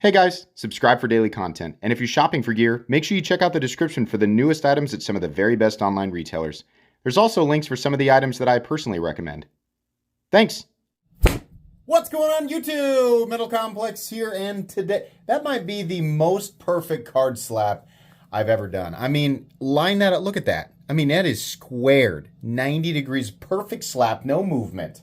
Hey guys, subscribe for daily content. And if you're shopping for gear, make sure you check out the description for the newest items at some of the very best online retailers. There's also links for some of the items that I personally recommend. Thanks! What's going on YouTube? Metal Complex here, and today, that might be the most perfect card slap I've ever done. I mean, line that up, look at that. I mean, that is squared, 90 degrees, perfect slap, no movement.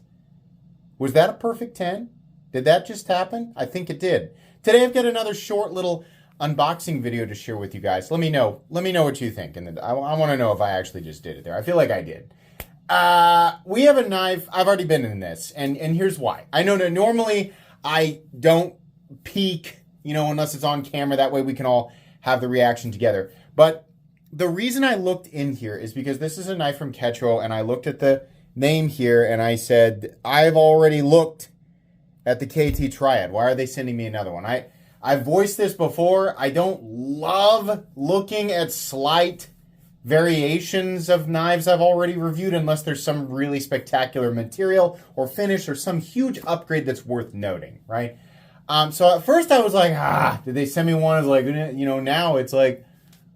Was that a perfect 10? Did that just happen? I think it did. Today I've got another short little unboxing video to share with you guys. Let me know what you think, and I want to know if I actually just did it there. I feel like I did. We have a knife. I've already been in this, and here's why. I know that normally I don't peek, unless it's on camera. That way we can all have the reaction together. But the reason I looked in here is because this is a knife from Ketuo, and I looked at the name here, and I said, I've already looked at the KT Triad. Why are they sending me another one? I've voiced this before. I don't love looking at slight variations of knives I've already reviewed unless there's some really spectacular material or finish or some huge upgrade that's worth noting, right? So at first I was like, did they send me one as like, now it's like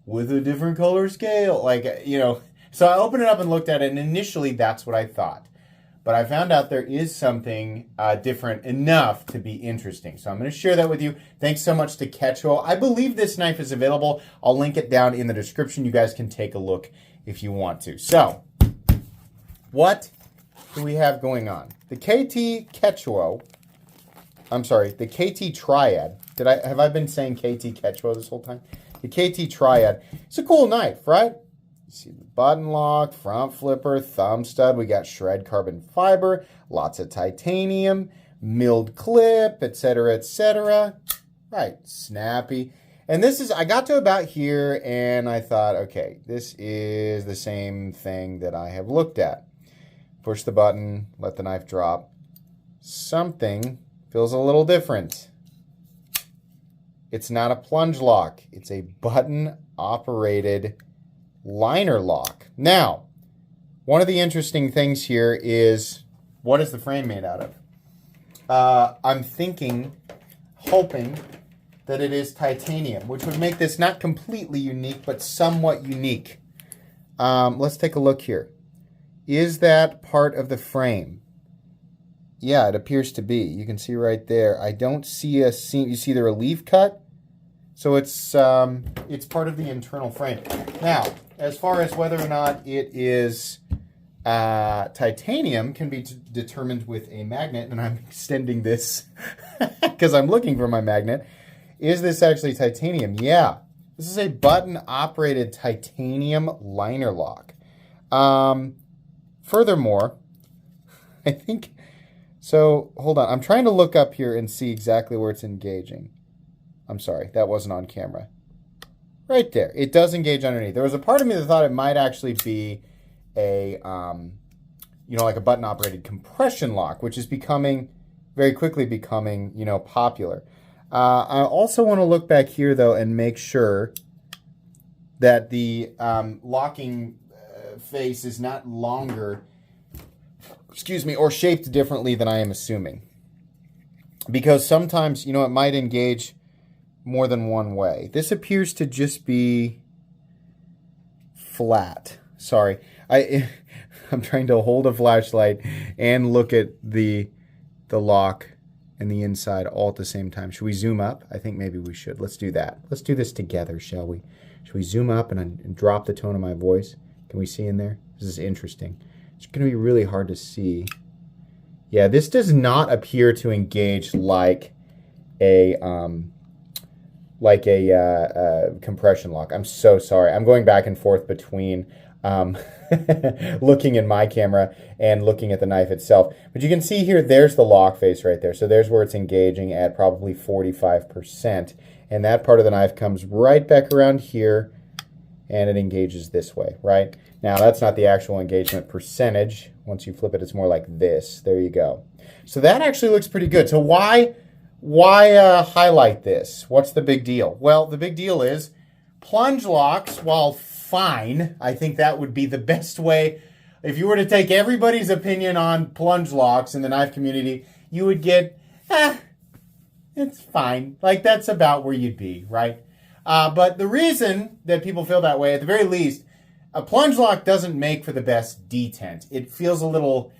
with a different color scale, So I opened it up and looked at it, and initially that's what I thought. But I found out there is something different enough to be interesting. So I'm going to share that with you. Thanks so much to Ketuo. I believe this knife is available. I'll link it down in the description. You guys can take a look if you want to. So, what do we have going on? The KT Triad. Have I been saying KT Ketuo this whole time? The KT Triad. It's a cool knife, right? See the button lock, front flipper, thumb stud. We got shred carbon fiber, lots of titanium, milled clip, etc., etc. Right, snappy. And this is, I got to about here and I thought, okay, this is the same thing that I have looked at. Push the button, let the knife drop. Something feels a little different. It's not a plunge lock. It's a button-operated liner lock. Now, one of the interesting things here is, what is the frame made out of? I'm hoping that it is titanium, which would make this not completely unique, but somewhat unique. Let's take a look here. Is that part of the frame? Yeah, it appears to be. You can see right there. I don't see a seam. You see the relief cut? So it's part of the internal frame. Now, as far as whether or not it is titanium can be determined with a magnet, and I'm extending this because I'm looking for my magnet. Is this actually titanium? Yeah. This is a button-operated titanium liner lock. Furthermore, I think... So, hold on. I'm trying to look up here and see exactly where it's engaging. I'm sorry, that wasn't on camera. Right there. It does engage underneath. There was a part of me that thought it might actually be a, like a button-operated compression lock, which is very quickly becoming, popular. I also want to look back here, though, and make sure that the locking face is not longer, or shaped differently than I am assuming. Because sometimes, it might engage more than one way. This appears to just be flat. Sorry. I'm trying to hold a flashlight and look at the lock and the inside all at the same time. Should we zoom up? I think maybe we should. Let's do that. Let's do this together, shall we? Should we zoom up and drop the tone of my voice? Can we see in there? This is interesting. It's going to be really hard to see. Yeah, this does not appear to engage like a compression lock. I'm so sorry. I'm going back and forth between looking in my camera and looking at the knife itself. But you can see here, there's the lock face right there. So there's where it's engaging at probably 45%. And that part of the knife comes right back around here, and it engages this way, right? Now, that's not the actual engagement percentage. Once you flip it, it's more like this. There you go. So that actually looks pretty good. So why highlight this? What's the big deal? Well, the big deal is plunge locks, while fine, I think that would be the best way. If you were to take everybody's opinion on plunge locks in the knife community, you would get it's fine. Like, that's about where you'd be, right? But the reason that people feel that way, at the very least, a plunge lock doesn't make for the best detent. It feels a little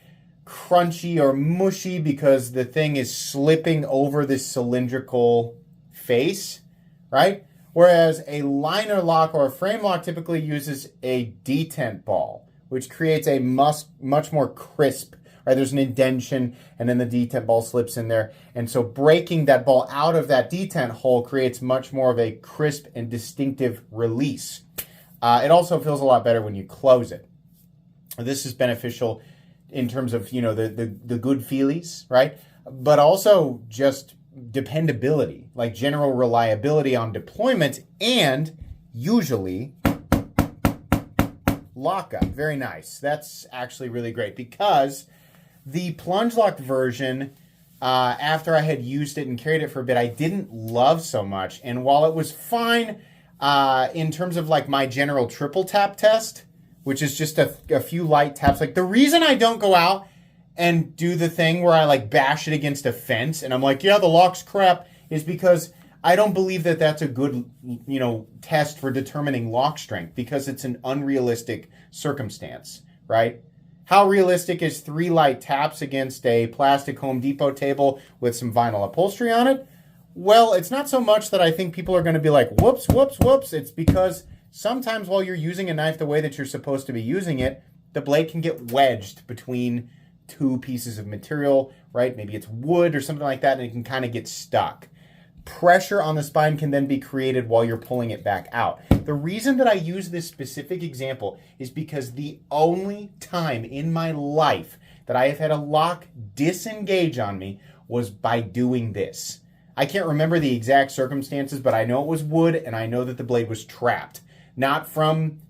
crunchy or mushy because the thing is slipping over this cylindrical face, right? Whereas a liner lock or a frame lock typically uses a detent ball, which creates a much more crisp, right? There's an indentation, and then the detent ball slips in there. And so breaking that ball out of that detent hole creates much more of a crisp and distinctive release. It also feels a lot better when you close it. This is beneficial in terms of, the good feelies, right? But also just dependability, like general reliability on deployment, and usually lockup. Very nice. That's actually really great, because the plunge lock version, after I had used it and carried it for a bit, I didn't love so much. And while it was fine in terms of like my general triple tap test, which is just a few light taps, like the reason I don't go out and do the thing where I like bash it against a fence and I'm like, yeah, the lock's crap, is because I don't believe that that's a good, test for determining lock strength, because it's an unrealistic circumstance, right? How realistic is 3 light taps against a plastic Home Depot table with some vinyl upholstery on it? Well, it's not so much that I think people are going to be like, whoops, whoops, whoops. It's because sometimes while you're using a knife the way that you're supposed to be using it, the blade can get wedged between 2 pieces of material, right? Maybe it's wood or something like that, and it can kind of get stuck. Pressure on the spine can then be created while you're pulling it back out. The reason that I use this specific example is because the only time in my life that I have had a lock disengage on me was by doing this. I can't remember the exact circumstances, but I know it was wood, and I know that the blade was trapped. Not from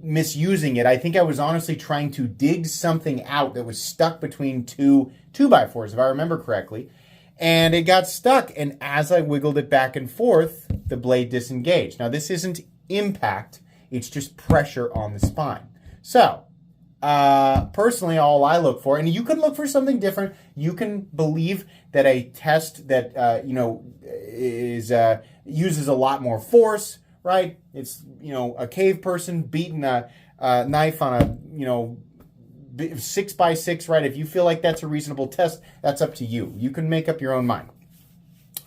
misusing it. I think I was honestly trying to dig something out that was stuck between 2 2x4s, if I remember correctly. And it got stuck, and as I wiggled it back and forth, the blade disengaged. Now, this isn't impact, it's just pressure on the spine. So, personally, all I look for, and you can look for something different. You can believe that a test that, uses a lot more force, right? It's, a cave person beating a knife on a, 6x6, right? If you feel like that's a reasonable test, that's up to you. You can make up your own mind.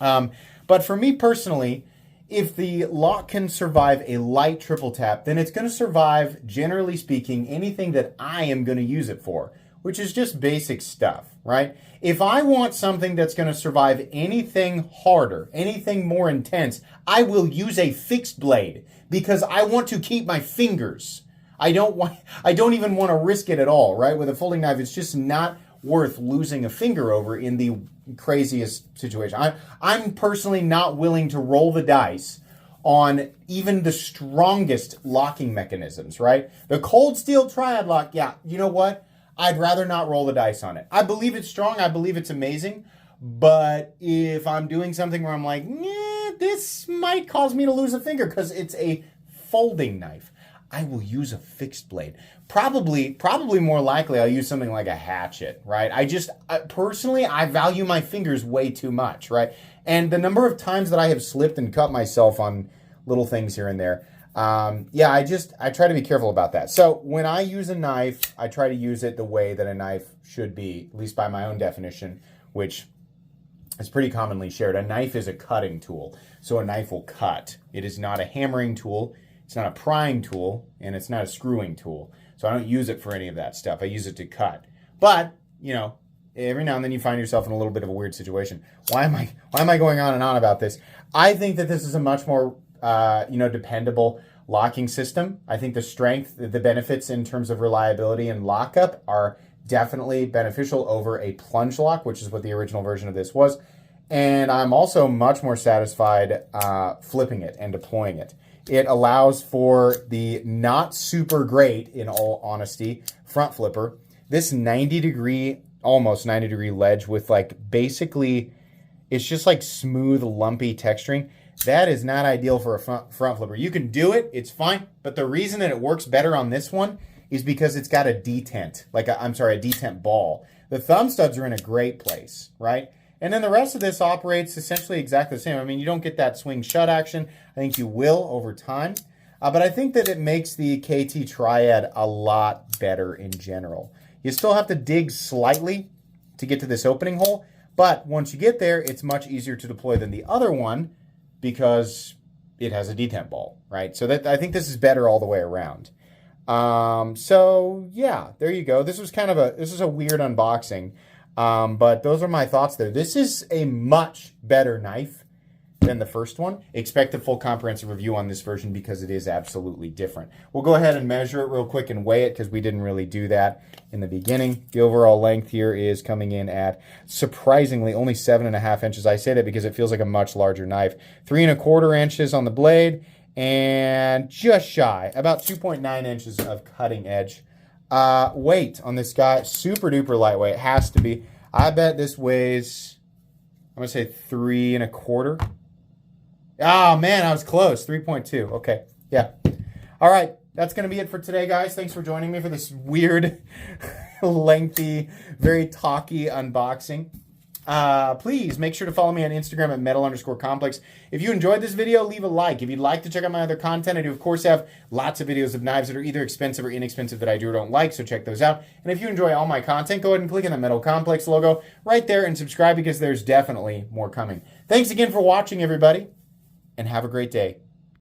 But for me personally, if the lock can survive a light triple tap, then it's going to survive, generally speaking, anything that I am going to use it for, which is just basic stuff, right? If I want something that's going to survive anything harder, anything more intense, I will use a fixed blade, because I want to keep my fingers. I don't even want to risk it at all, right? With a folding knife, it's just not worth losing a finger over in the craziest situation. I'm personally not willing to roll the dice on even the strongest locking mechanisms, right? The cold steel triad lock, yeah, you know what? I'd rather not roll the dice on it. I believe it's strong. I believe it's amazing. But if I'm doing something where I'm like, this might cause me to lose a finger because it's a folding knife, I will use a fixed blade. Probably more likely I'll use something like a hatchet, right? Personally, I value my fingers way too much, right? And the number of times that I have slipped and cut myself on little things here and there, I try to be careful about that. So when I use a knife, I try to use it the way that a knife should be, at least by my own definition, which is pretty commonly shared. A knife is a cutting tool, so a knife will cut. It is not a hammering tool. It's not a prying tool, and it's not a screwing tool. So I don't use it for any of that stuff. I use it to cut. But, every now and then you find yourself in a little bit of a weird situation. Why am I going on and on about this? I think that this is a much more, dependable locking system. I think the strength, the benefits in terms of reliability and lockup are definitely beneficial over a plunge lock, which is what the original version of this was. And I'm also much more satisfied flipping it and deploying it. It allows for the not super great, in all honesty, front flipper. This almost 90 degree ledge with basically, it's just smooth, lumpy texturing. That is not ideal for a front flipper. You can do it, it's fine, but the reason that it works better on this one is because it's got a detent, a detent ball. The thumb studs are in a great place, right? And then the rest of this operates essentially exactly the same. I mean, you don't get that swing shut action. I think you will over time. But I think that it makes the KT Triad a lot better in general. You still have to dig slightly to get to this opening hole, but once you get there, it's much easier to deploy than the other one because it has a detent ball, right? So that I think this is better all the way around. So yeah, there you go. This is a weird unboxing, but those are my thoughts there. This is a much better knife than the first one. Expect a full comprehensive review on this version because it is absolutely different. We'll go ahead and measure it real quick and weigh it because we didn't really do that in the beginning. The overall length here is coming in at surprisingly only 7.5 inches. I say that because it feels like a much larger knife. 3¼ inches on the blade and just shy, about 2.9 inches of cutting edge. Weight on this guy, super duper lightweight. It has to be. I bet this weighs, I'm gonna say 3¼ Oh, man, I was close. 3.2. Okay. Yeah. All right. That's going to be it for today, guys. Thanks for joining me for this weird, lengthy, very talky unboxing. Please make sure to follow me on Instagram at metal_complex. If you enjoyed this video, leave a like. If you'd like to check out my other content, I do, of course, have lots of videos of knives that are either expensive or inexpensive that I do or don't like, so check those out. And if you enjoy all my content, go ahead and click on the Metal Complex logo right there and subscribe because there's definitely more coming. Thanks again for watching, everybody, and have a great day.